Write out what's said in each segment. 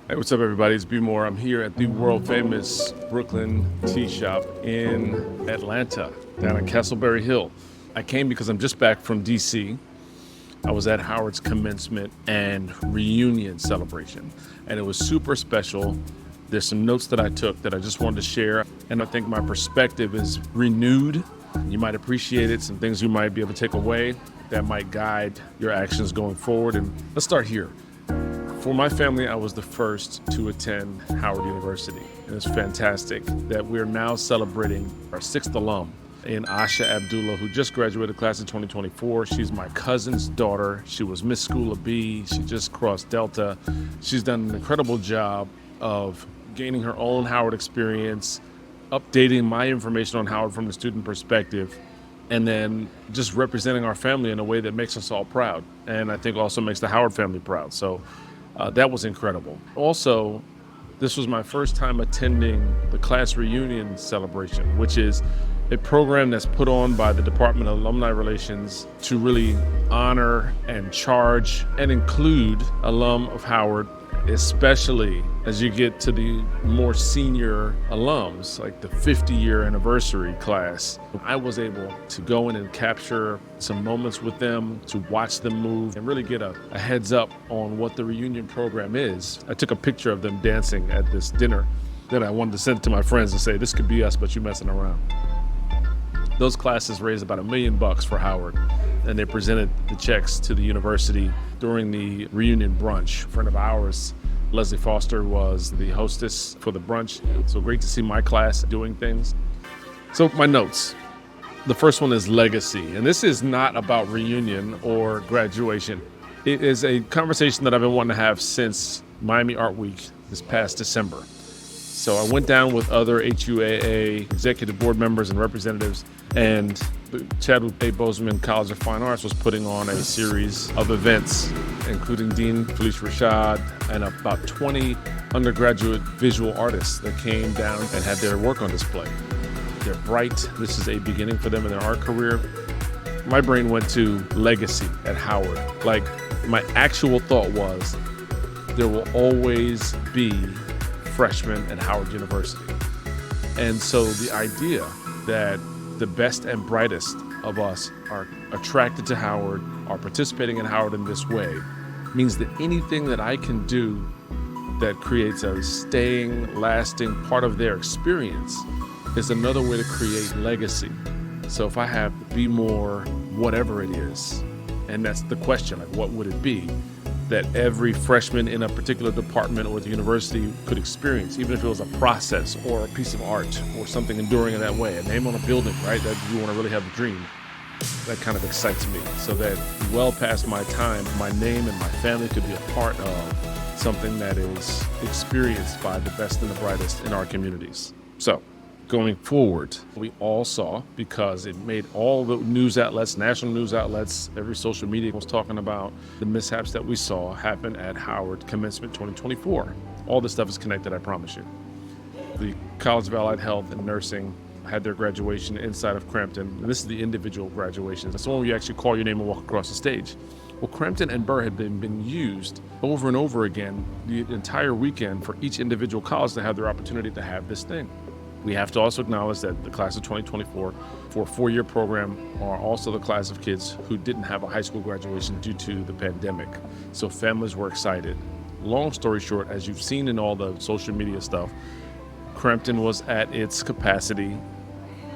Hey, what's up, everybody? It's B More. I'm here at the world famous Brooklyn Tea Shop in Atlanta, down on Castleberry Hill. I came because I'm just back from DC. I was at Howard's commencement and reunion celebration, and it was super special. There's some notes that I took that I just wanted to share, and I think my perspective is renewed. You might appreciate it, some things you might be able to take away that might guide your actions going forward. And let's start here. For my family, I was the first to attend Howard University. And it's fantastic that we're now celebrating our sixth alum in Asha Abdullah, who just graduated class of 2024. She's my cousin's daughter. She was Miss School of B. She just crossed Delta. She's done an incredible job of gaining her own Howard experience, updating my information on Howard from the student perspective, and then just representing our family in a way that makes us all proud. And I think also makes the Howard family proud. So that was incredible. Also, this was my first time attending the class reunion celebration, which is a program that's put on by the Department of Alumni Relations to really honor and charge and include alum of Howard, especially as you get to the more senior alums, like the 50-year anniversary class. I was able to go in and capture some moments with them, to watch them move, and really get a heads up on what the reunion program is. I took a picture of them dancing at this dinner that I wanted to send to my friends and say, this could be us, but you're messing around. Those classes raised about $1 million for Howard, and they presented the checks to the university during the reunion brunch. A friend of ours, Leslie Foster, was the hostess for the brunch. So great to see my class doing things. So my notes. The first one is legacy, and this is not about reunion or graduation. It is a conversation that I've been wanting to have since Miami Art Week this past December. So I went down with other HUAA executive board members and representatives, and the Chadwick A. Boseman College of Fine Arts was putting on a series of events, including Dean Felicia Rashad and about 20 undergraduate visual artists that came down and had their work on display. They're bright. This is a beginning for them in their art career. My brain went to legacy at Howard. Like, my actual thought was, there will always be freshmen at Howard University. And so the idea that the best and brightest of us are attracted to Howard, are participating in Howard in this way, means that anything that I can do that creates a staying, lasting part of their experience is another way to create legacy. So if I have to be more whatever it is, and that's the question, like what would it be that every freshman in a particular department or the university could experience, even if it was a process or a piece of art or something enduring in that way, a name on a building, right? That you want to really have a dream. That kind of excites me, so that well past my time, my name and my family could be a part of something that is experienced by the best and the brightest in our communities. So going forward, we all saw, because it made all the news outlets, national news outlets, every social media was talking about the mishaps that we saw happen at Howard Commencement 2024. All this stuff is connected, I promise you. The College of Allied Health and Nursing had their graduation inside of Crampton. And this is the individual graduation. That's the one where you actually call your name and walk across the stage. Well, Crampton and Burr had been used over and over again the entire weekend for each individual college to have their opportunity to have this thing. We have to also acknowledge that the class of 2024, for a 4-year program, are also the class of kids who didn't have a high school graduation due to the pandemic. So families were excited. Long story short, as you've seen in all the social media stuff, Crampton was at its capacity.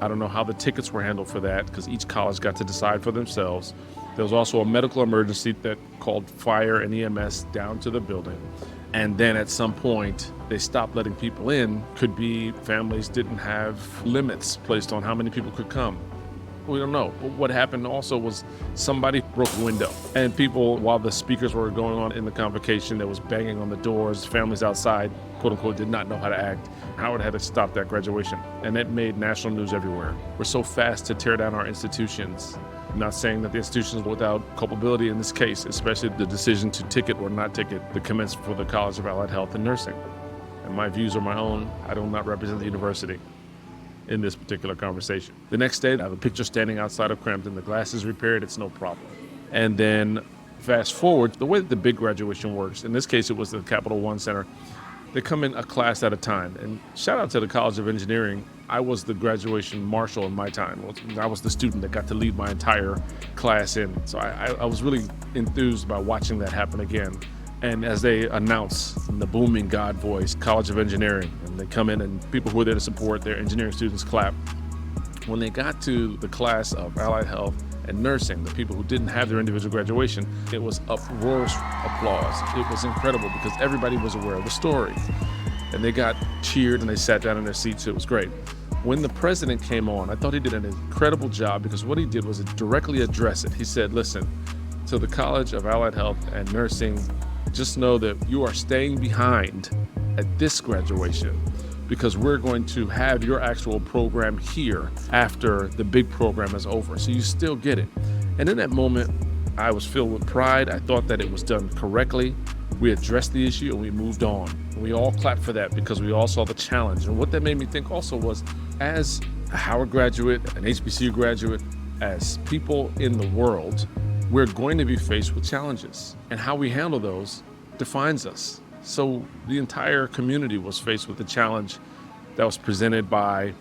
I don't know how the tickets were handled for that, because each college got to decide for themselves. There was also a medical emergency that called fire and EMS down to the building. And then at some point, they stopped letting people in. Could be families didn't have limits placed on how many people could come. We don't know. But what happened also was somebody broke a window. And people, while the speakers were going on in the convocation, there was banging on the doors. Families outside, quote unquote, did not know how to act. Howard had to stop that graduation. And it made national news everywhere. We're so fast to tear down our institutions. I'm not saying that the institutions are without culpability in this case, especially the decision to ticket or not ticket the commencement for the College of Allied Health and Nursing. And my views are my own. I do not represent the university in this particular conversation. The next day, I have a picture standing outside of Crampton. The glass is repaired, it's no problem. And then Fast forward, the way that the big graduation works, in this case, it was the Capital One Center. They come in a class at a time. And shout out to the College of Engineering. I was the graduation marshal in my time. I was the student that got to lead my entire class in. So I was really enthused by watching that happen again. And as they announce in the booming God voice, College of Engineering, and they come in and people who are there to support their engineering students clap. When they got to the class of Allied Health and Nursing, the people who didn't have their individual graduation, it was uproarious applause. It was incredible because everybody was aware of the story. And they got cheered and they sat down in their seats. It was great. When the president came on, I thought he did an incredible job because what he did was directly address it. He said, listen, to the College of Allied Health and Nursing, just know that you are staying behind at this graduation because we're going to have your actual program here after the big program is over. So you still get it. And in that moment, I was filled with pride. I thought that it was done correctly. We addressed the issue and we moved on. And we all clapped for that because we all saw the challenge. And what that made me think also was, as a Howard graduate, an HBCU graduate, as people in the world, we're going to be faced with challenges. And how we handle those defines us. So the entire community was faced with the challenge that was presented by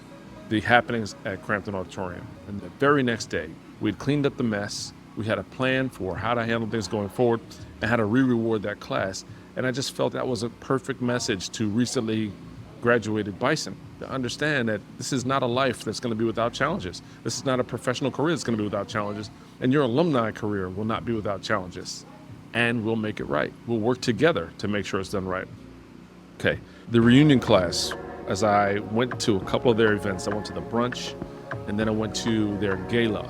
the happenings at Crampton Auditorium. And the very next day, we'd cleaned up the mess. We had a plan for how to handle things going forward and how to re-reward that class. And I just felt that was a perfect message to recently graduated Bison, to understand that this is not a life that's going to be without challenges. This is not a professional career that's going to be without challenges. And your alumni career will not be without challenges. And we'll make it right. We'll work together to make sure it's done right. Okay, the reunion class, as I went to a couple of their events, I went to the brunch, and then I went to their gala,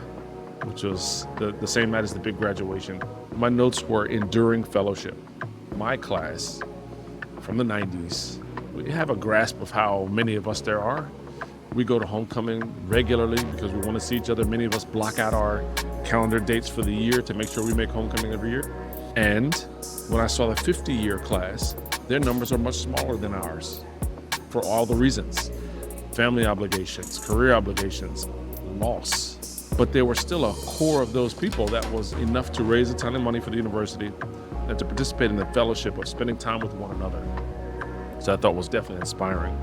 which was the same night as the big graduation. My notes were enduring fellowship. My class from the 90s, we have a grasp of how many of us there are. We go to homecoming regularly because we want to see each other. Many of us block out our calendar dates for the year to make sure we make homecoming every year. And when I saw the 50-year class, their numbers are much smaller than ours for all the reasons. Family obligations, career obligations, loss. But there were still a core of those people that was enough to raise a ton of money for the university and to participate in the fellowship of spending time with one another. So I thought was definitely inspiring.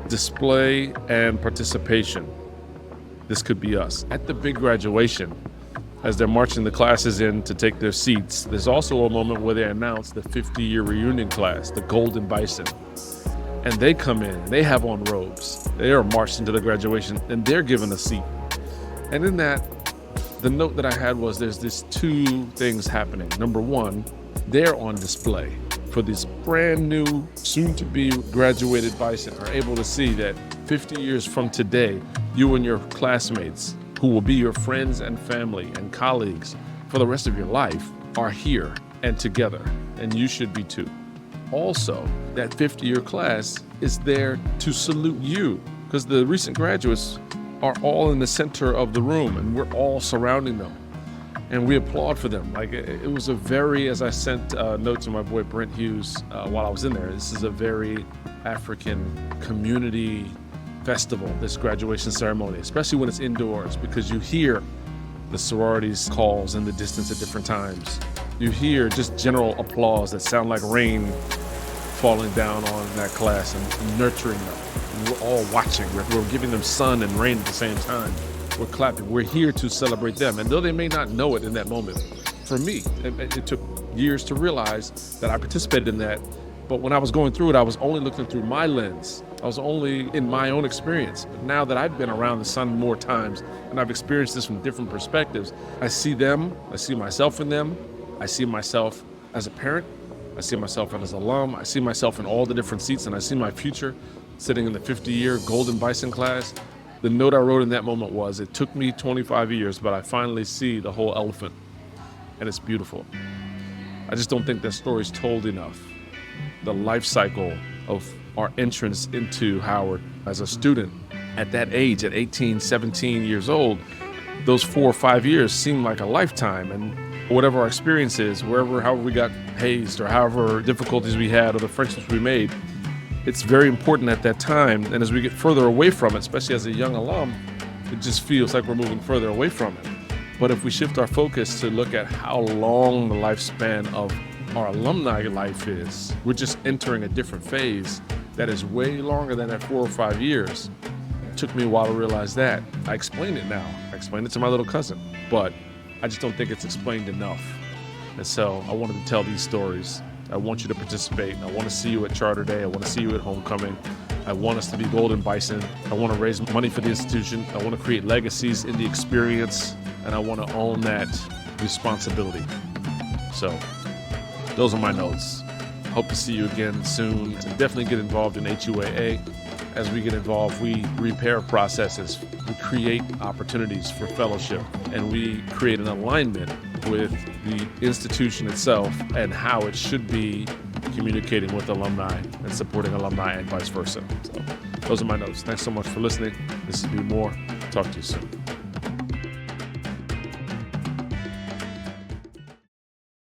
Display and participation. This could be us. At the big graduation, as they're marching the classes in to take their seats, there's also a moment where they announce the 50-year reunion class, the Golden Bison. And they come in, they have on robes. They are marched into the graduation and they're given a seat. And in that, the note that I had was there's these two things happening. Number one, they're on display for this brand new, soon-to-be graduated Bison are able to see that 50 years from today, you and your classmates, who will be your friends and family and colleagues for the rest of your life, are here and together, and you should be too. Also, that 50-year class is there to salute you, because the recent graduates are all in the center of the room, and we're all surrounding them. And we applaud for them. Like it was a very, as I sent a note to my boy Brent Hughes while I was in there, this is a very African community festival, this graduation ceremony, especially when it's indoors, because you hear the sororities calls in the distance at different times. You hear just general applause that sound like rain falling down on that class and nurturing them. And we're all watching. We're giving them sun and rain at the same time. We're clapping. We're here to celebrate them. And though they may not know it in that moment, for me, it took years to realize that I participated in that. But when I was going through it, I was only looking through my lens. I was only in my own experience. But now that I've been around the sun more times and I've experienced this from different perspectives, I see them, I see myself in them, I see myself as a parent, I see myself as an alum, I see myself in all the different seats, and I see my future sitting in the 50-year Golden Bison class. The note I wrote in that moment was, it took me 25 years, but I finally see the whole elephant, and it's beautiful. I just don't think that story's told enough. The life cycle of our entrance into Howard as a student at that age, at 18, 17 years old, those 4 or 5 years seemed like a lifetime. And whatever our experience is, however we got hazed or however difficulties we had or the friendships we made, it's very important at that time. And as we get further away from it, especially as a young alum, it just feels like we're moving further away from it. But if we shift our focus to look at how long the lifespan of our alumni life is, we're just entering a different phase that is way longer than that 4 or 5 years. It took me a while to realize that. I explain it now. I explained it to my little cousin, but I just don't think it's explained enough. And so I wanted to tell these stories. I want you to participate. I want to see you at Charter Day. I want to see you at Homecoming. I want us to be Golden Bison. I want to raise money for the institution. I want to create legacies in the experience, and I want to own that responsibility. So those are my notes. Hope to see you again soon. And definitely get involved in HUAA. As we get involved, we repair processes, we create opportunities for fellowship, and we create an alignment with the institution itself and how it should be communicating with alumni and supporting alumni and vice versa. So those are my notes. Thanks so much for listening. This is Be More. Talk to you soon.